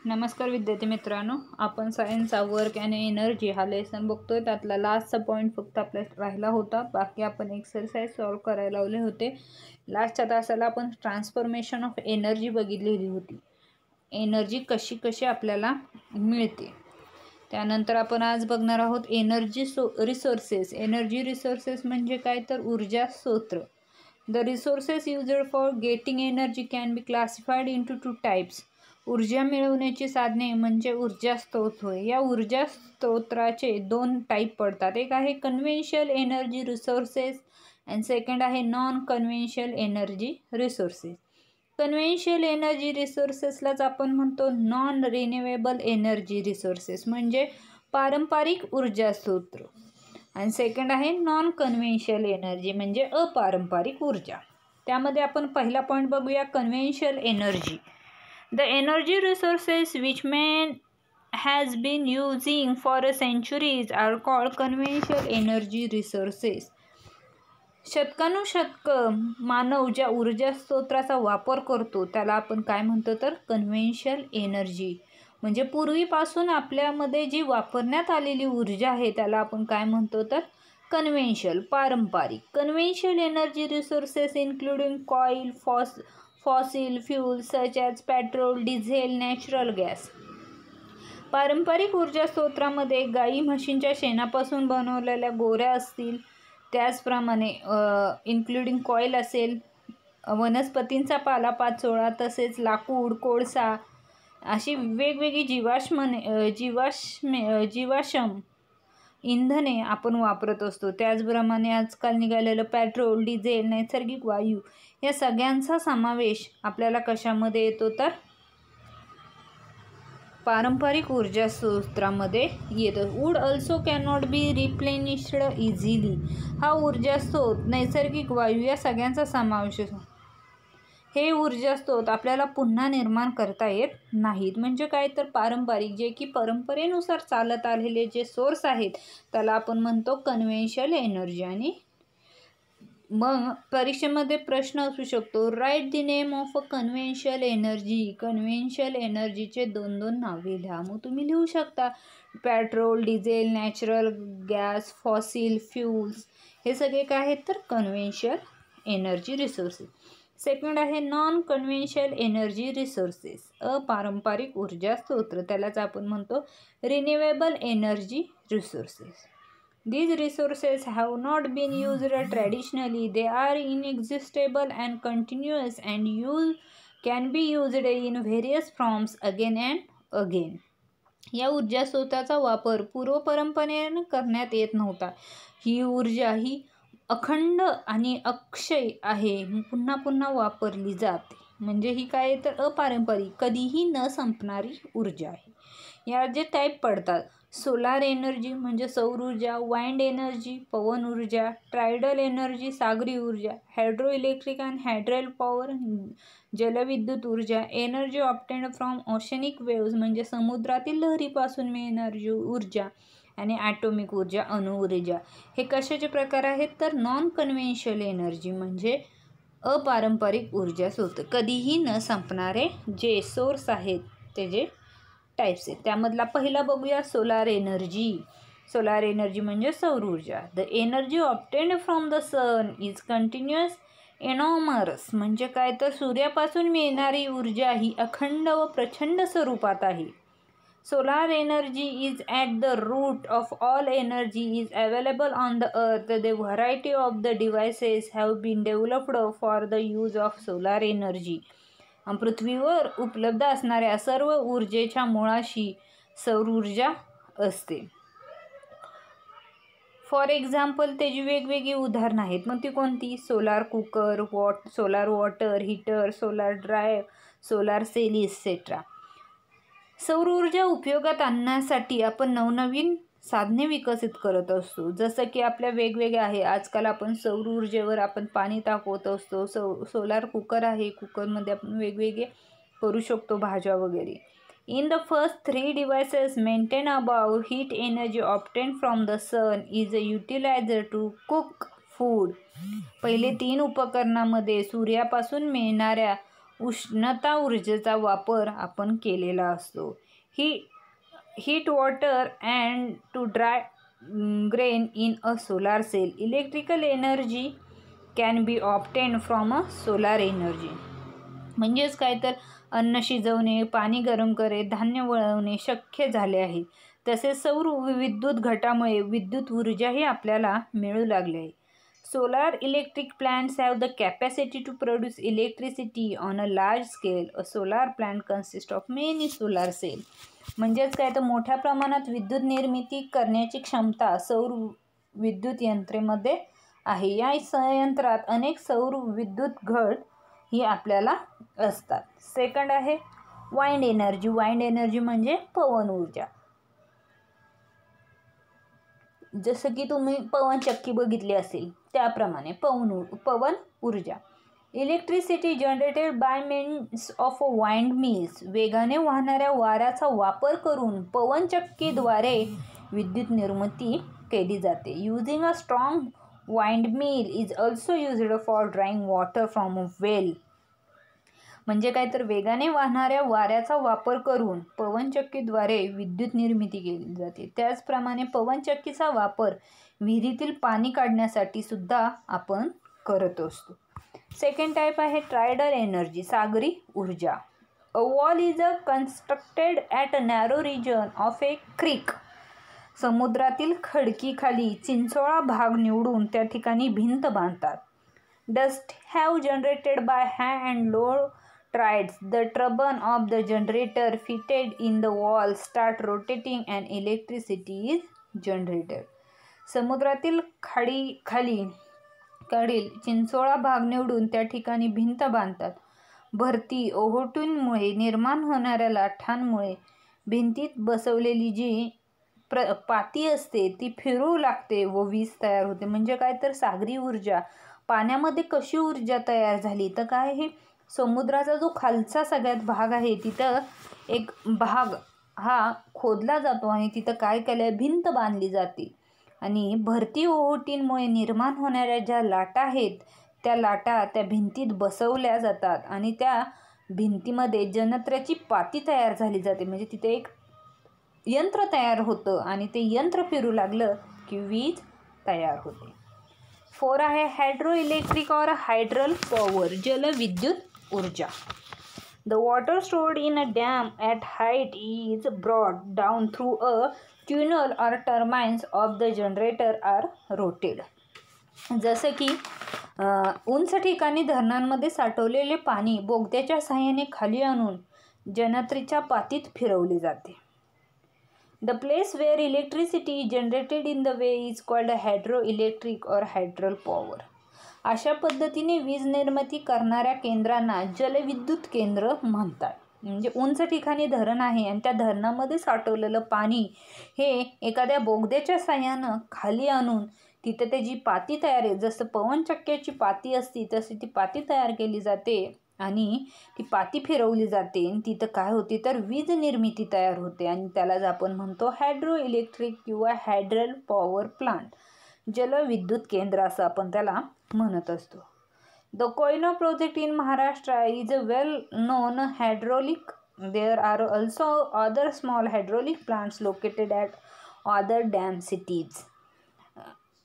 नमस्कार विद्यार्थी मित्रांनो, आपण सायन्सचा वर्क अँड एनर्जी हा लेसन बघतोय. त्यातला लास्टचा पॉईंट फक्त आपल्याला राहिला होता. बाकी आपण एक्सरसाइज सॉल्व करायला लावले होते. लास्टच्या तासाला आपण ट्रान्सफॉर्मेशन ऑफ एनर्जी बघितलेली होती. एनर्जी कशी कशी आपल्याला मिळते. त्यानंतर आपण आज बघणार आहोत एनर्जी रिसोर्सेस. एनर्जी रिसोर्सेस म्हणजे काय तर ऊर्जा स्रोत. The resources used for getting energy can B classified into two types. ऊर्जा मिळवण्याची साधने म्हणजे ऊर्जा स्रोत होय. या ऊर्जा स्रोताचे दोन टाईप पडतात. एक आहे conventional energy resources and second आहे non conventional energy resources. Conventional energy रिसोर्सेसलाच आपण म्हणतो नॉन रिन्युएबल एनर्जी रिसोर्सेस म्हणजे पारंपरिक ऊर्जा स्रोत. आणि सेकंड आहे नॉन कन्व्हेन्शनल एनर्जी म्हणजे अपारंपरिक ऊर्जा. त्यामध्ये आपण पहिला पॉईंट बघूया, conventional energy. The energy resources which man has been using for centuries are called conventional energy resources. शतकानुशतक मानव ज्या ऊर्जा स्रोताचा वापर करतो त्याला आपण काय म्हणतो तर कन्व्हेन्शनल एनर्जी. म्हणजे पूर्वीपासून आपल्यामध्ये जी वापरण्यात आलेली ऊर्जा आहे त्याला आपण काय म्हणतो तर कन्व्हेन्शनल, पारंपरिक. Conventional energy resources including coil, fossil fuel such as petrol, diesel, natural gas. पारंपरिक ऊर्जा स्रोतामध्ये गाई म्हशींच्या शेणापासून बनवलेल्या गोऱ्या असतील, त्याचप्रमाणे इन्क्लुडिंग कॉईल असेल, वनस्पतींचा पालापाचोळा, तसेच लाकूड, कोळसा अशी वेगवेगळी जीवाश्म इंधने आपण वापरत असतो. त्याचप्रमाणे आजकाल निघालेलं पेट्रोल, डिझेल, नैसर्गिक वायू या सगळ्यांचा समावेश आपल्याला कशामध्ये येतो तर पारंपरिक ऊर्जा स्रोतामध्ये येतो. Wood also cannot be replenished easily. हा ऊर्जा स्रोत, नैसर्गिक वायू या सगळ्यांचा समावेश असतो. हे ऊर्जा स्रोत आपल्याला पुन्हा निर्माण करता येत नाहीत. म्हणजे काय तर पारंपरिक, जे की परंपरेनुसार चालत आलेले जे सोर्स आहेत त्याला आपण म्हणतो कन्व्हेन्शनल एनर्जी. आणि मग परीक्षेमध्ये प्रश्न असू शकतो, write the name of a conventional energy. Conventional एनर्जीचे दोन नावे लिहा. मग तुम्ही लिहू शकता petrol, diesel, natural gas, fossil fuels हे सगळे काय आहेत तर कन्व्हेन्शनल एनर्जी रिसोर्सेस. सेकंड आहे नॉन कन्व्हेन्शनल एनर्जी रिसोर्सेस, अपारंपरिक ऊर्जा स्रोत. त्यालाच आपण म्हणतो renewable energy resources. These resources have not been used traditionally. They are inexhaustible and continuous and can be used in various forms again and again. या ऊर्जा स्रोताचा वापर पूर्वपरंपरेने करण्यात येत नव्हता. ही ऊर्जा ही अखंड आणि अक्षय आहे, पुन्हा पुन्हा वापरली जाते. म्हणजे ही काय तर अपारंपरिक, कधीही न संपणारी ऊर्जा आहे. या जे टाईप पडतात, सोलार एनर्जी म्हणजे सौर ऊर्जा, वाइंड एनर्जी पवन ऊर्जा, टायडल एनर्जी सागरी ऊर्जा, hydro electric and hydel power जलविद्युत ऊर्जा, energy obtained from oceanic waves म्हणजे समुद्रातील लहरीपासून मिळणारी ऊर्जा, आणि ॲटॉमिक ऊर्जा अणुऊर्जा. हे कशाचे प्रकार आहेत तर नॉन कन्व्हेन्शनल एनर्जी म्हणजे अपारंपरिक ऊर्जा स्रोत, कधीही न संपणारे जे सोर्स आहेत ते जे टाईप्स आहेत. त्यामधला पहिला बघूया सोलार एनर्जी. सोलार एनर्जी म्हणजे सौर ऊर्जा. The energy obtained from the sun is continuous enormous म्हणजे काय तर सूर्यापासून मिळणारी ऊर्जा ही अखंड व प्रचंड स्वरूपात आहे. Solar energy is at the root of all energy is available on the earth. The variety of the devices have been developed for the use of solar energy. पृथ्वीवर उपलब्ध असणाऱ्या सर्व ऊर्जेच्या मुळाशी सौर ऊर्जा असते. फॉर एक्झाम्पल त्याची वेगवेगळी उदाहरणं आहेत. मग ती कोणती? Solar cooker, solar water heater, solar drive, solar cell etcetera. सौर ऊर्जा उपयोगात आणण्यासाठी आपण नवनवीन साधने विकसित करत असतो. जसं की आपल्या वेगवेगळ्या आहे. आजकाल आपण सौर ऊर्जेवर आपण पाणी तापवत असतो. सोलार कुकर आहे, कुकरमध्ये आपण वेगवेगळे करू शकतो भाज्या वगैरे. In the first three devices mentioned above, heat energy obtained from the sun is utilized to cook food. पहिले 3 उपकरणामध्ये सूर्यापासून मिळणाऱ्या उष्णता ऊर्जेचा वापर आपण केलेला असतो. Heat water and to dry grain in a solar cell. Electrical energy can be obtain from a solar energy. म्हणजेच काय तर अन्न शिजवणे, पाणी गरम करणे, धान्य वळवणे शक्य झाले आहे. तसेच सौर विद्युत घटामुळे विद्युत ऊर्जाही आपल्याला मिळू लागली आहे. Solar electric plants have the capacity to produce electricity on a large scale. A solar plant consist of many solar cell. म्हणजेच काय तर मोठ्या प्रमाणात विद्युत निर्मिती करण्याची क्षमता सौर विद्युत यंत्रेमध्ये आहे. या संयंत्रात अनेक सौर विद्युत घट ही आपल्याला असतात. सेकंड आहे वाइंड एनर्जी. वाइंड एनर्जी म्हणजे पवन ऊर्जा. जसं की तुम्ही पवन चक्की बघितली असेल त्याप्रमाणे पवन ऊर्जा. Electricity generated by means of wind mills. वेगाने वाहणाऱ्या वाऱ्याचा वापर करून पवनचक्कीद्वारे विद्युत निर्मिती केली जाते. Using a strong wind mill is also used for drawing water from a well. म्हणजे काय तर वेगाने वाहणाऱ्या वाऱ्याचा वापर करून पवनचक्कीद्वारे विद्युत निर्मिती केली जाते. त्याचप्रमाणे पवनचक्कीचा वापर विहिरीतील पाणी काढण्यासाठी सुद्धा आपण करत असतो. सेकंड टाईप आहे ट्रायडल एनर्जी, सागरी ऊर्जा. A wall is a constructed at a narrow region of a creek. समुद्रातील खडकीखाली चिंचोळा भाग निवडून त्या ठिकाणी भिंत बांधतात. Dust have generated by hand low tides. The turbine of the generator fitted in the wall start rotating and electricity is generated. समुद्रातील खाली चिंचोळा भाग निवडून त्या ठिकाणी भिंत बांधतात. भरती ओहोटींमुळे निर्माण होणाऱ्या लाटांमुळे भिंतीत बसवलेली जी पाती असते ती फिरू लागते व वीज तयार होते. म्हणजे काय तर सागरी ऊर्जा. पाण्यामध्ये कशी ऊर्जा तयार झाली तर काय हे समुद्राचा जो खालचा सगळ्यात भाग आहे तिथं एक भाग हा खोदला जातो आणि तिथं काय केलं भिंत बांधली जाते आणि भरती ओहोटींमुळे निर्माण होणाऱ्या ज्या लाटा आहेत त्या लाटा त्या भिंतीत बसवल्या जातात आणि त्या भिंतीमध्ये जनत्र्याची पाती तयार झाली जाते. म्हणजे तिथे एक यंत्र तयार होतं आणि ते यंत्र फिरू लागलं की वीज तयार होते. 4 आहे हायड्रो इलेक्ट्रिक और हायड्रल पॉवर, जलविद्युत ऊर्जा. The water stored in a dam at height is brought down through a tunnel or turbines of the generator are rotated. जसं की उंच ठिकाणी धरणांमध्ये साठवलेले पाणी बोगद्याच्या साहाय्याने खाली आणून जनत्रीच्या पातीत फिरवले जाते. The place where electricity is generated in the way is called a hydroelectric or hydral power. अशा पद्धतीने वीज निर्मिती करणाऱ्या केंद्रांना जलविद्युत केंद्र म्हणतात. म्हणजे उंच ठिकाणी धरण आहे आणि त्या धरणामध्ये साठवलेलं पाणी हे एखाद्या बोगद्याच्या साहाय्यानं खाली आणून तिथं त्याची पाती तयार आहे. जसं पवनचक्क्याची पाती असती तशी ती पाती तयार केली जाते आणि ती पाती फिरवली जाते आणि तिथं काय होते तर वीज निर्मिती तयार होते आणि त्यालाच आपण म्हणतो हायड्रो इलेक्ट्रिक किंवा हायड्रल पॉवर प्लांट, जलविद्युत केंद्र असं आपण त्याला म्हणत असतो. The Koyna project in Maharashtra is a well known hydraulic. There are also other small hydraulic plants located at other dam cities.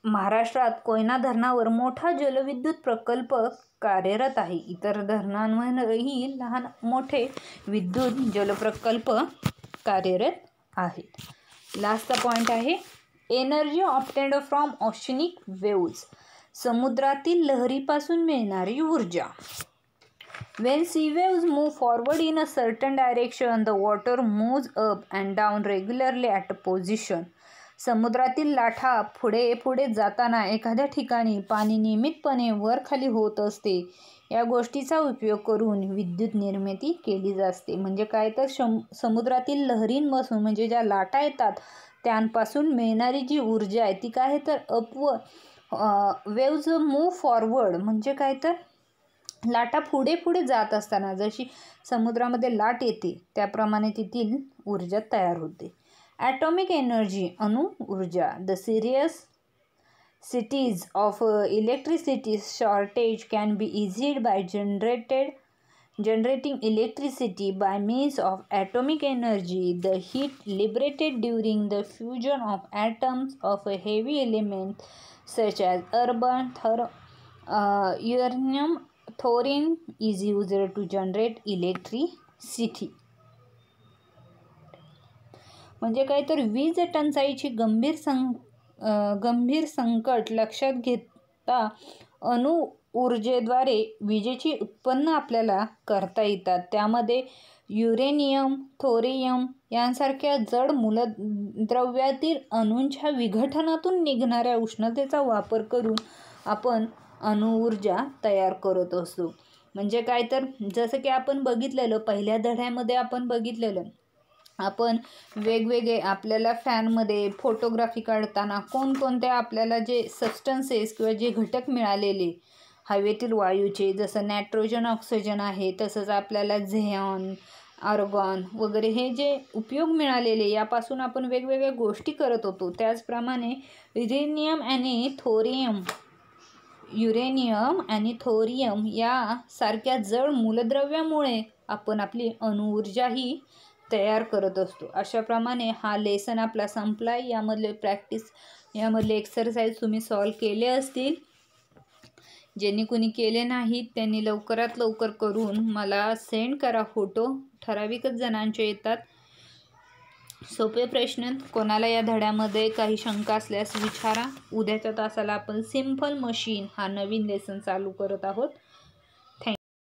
महाराष्ट्रात कोयना धरणावर मोठा जलविद्युत प्रकल्प कार्यरत आहे. इतर धरणांवरही लहान मोठे विद्युत जलप्रकल्प कार्यरत आहेत. लास्टचा पॉईंट आहे energy obtained from oceanic waves, समुद्रातील लहरीपासून मिळणारी ऊर्जा. When sea waves move forward in a certain direction, the water moves up and down regularly at a position. समुद्रातील लाटा पुढे जाताना एखाद्या ठिकाणी पाणी नियमितपणे वर खाली होत असते. या गोष्टीचा उपयोग करून विद्युत निर्मिती केली जाते. म्हणजे काय तर समुद्रातील लहरींपासून म्हणजे ज्या लाटा येतात त्यांपासून मिळणारी जी ऊर्जा आहे ती काय तर वेव्ज मूव फॉरवर्ड म्हणजे काय तर लाटा पुढे जात असताना जशी समुद्रामध्ये लाट येते त्याप्रमाणे तेथील ऊर्जा तयार होते. ॲटॉमिक एनर्जी, अणु ऊर्जा. The serious cities of electricity shortage can be eased by generated generating electricity by means of atomic energy. The heat liberated during the fusion of atoms of a heavy element such as uranium, thorium is used to generate electricity. म्हणजे काय तर वीज टंचाईची गंभीर संकट लक्षात घेता अणु ऊर्जेद्वारे विजेची उत्पन्न आपल्याला करता येतात. त्यामध्ये युरेनियम, थोरियम यांसारख्या जड मूलद्रव्यातील अणूंच्या विघटनातून निघणाऱ्या उष्णतेचा वापर करून आपण अणुऊर्जा तयार करत असतो. म्हणजे काय तर जसं की आपण बघितलेलं पहिल्या धड्यामध्ये आपण बघितलेलं आपण वेगवेगळे आपल्याला फॅनमध्ये फोटोग्राफी काढताना कोणकोणत्या आपल्याला जे सबस्टन्सेस किंवा जे घटक मिळालेले हवेतील वायूचे जसं नायट्रोजन, ऑक्सिजन आहे, तसंच आपल्याला झेऑन, आर्गॉन वगैरे हे जे उपयोग मिळालेले यापासून आपण वेगवेगळ्या गोष्टी करत होतो. त्याचप्रमाणे युरेनियम आणि थोरियम यासारख्या जड मूलद्रव्यामुळे आपण आपली अणुऊर्जाही तयार करत असतो. अशाप्रमाणे हा लेसन आपला संपला. यामधले एक्सरसाइज तुम्ही सॉल्व केले असतील. ज्यांनी कोणी केले नाहीत त्यांनी लवकरात लवकर करून मला सेंड करा फोटो. ठराविकच जणांचे येतात. सोपे प्रश्न. कोणाला या धड्यामध्ये काही शंका असल्यास विचारा. उद्याच्या तासाला आपण सिंपल मशीन हा नवीन लेसन चालू करत आहोत.